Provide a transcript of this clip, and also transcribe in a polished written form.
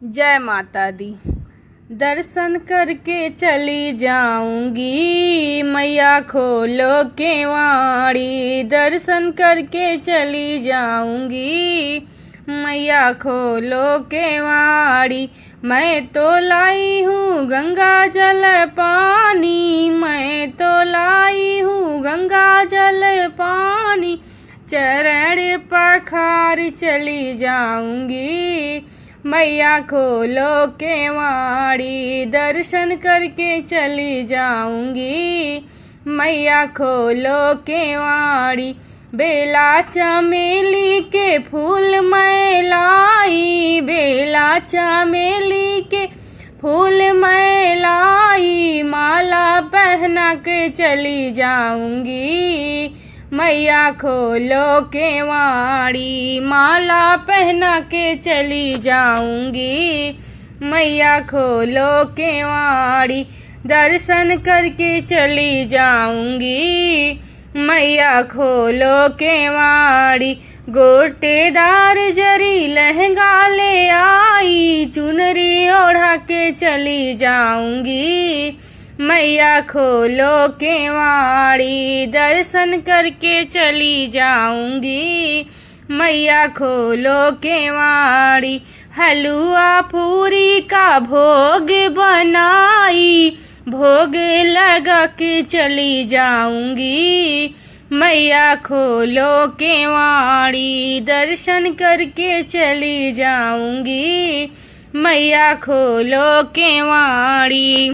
जय माता दी। दर्शन करके चली जाऊंगी, मैया खोलो केवाड़ी। दर्शन करके चली जाऊंगी, मैया खोलो केवाड़ी। मैं तो लाई हूँ गंगा जल पानी, मैं तो लाई हूँ गंगा जल पानी। चरण पखार चली जाऊंगी, मैया खोलो केवाड़ी। दर्शन करके चली जाऊंगी, मैया खोलो केवाड़ी। बेला चमेली के फूल मैं लाई, बेला चमेली के फूल मैं लाई। माला पहना के चली जाऊंगी, मैया खोलो केवाड़ी। माला पहना के चली जाऊंगी, मैया खोलो केवाड़ी। दर्शन करके चली जाऊंगी, मैया खोलो केवाड़ी। गोटेदार जरी लहंगा ले आई, चुनरी ओढ़ा के चली जाऊंगी, मैया खोलो केवाड़ी। दर्शन करके चली जाऊंगी, मैया खोलो केवाड़ी। हलवा पूरी का भोग बनाई, भोग लगा के चली जाऊंगी, मैया खोलो केवाड़ी। दर्शन करके चली जाऊंगी, मैया खोलो केवाड़ी।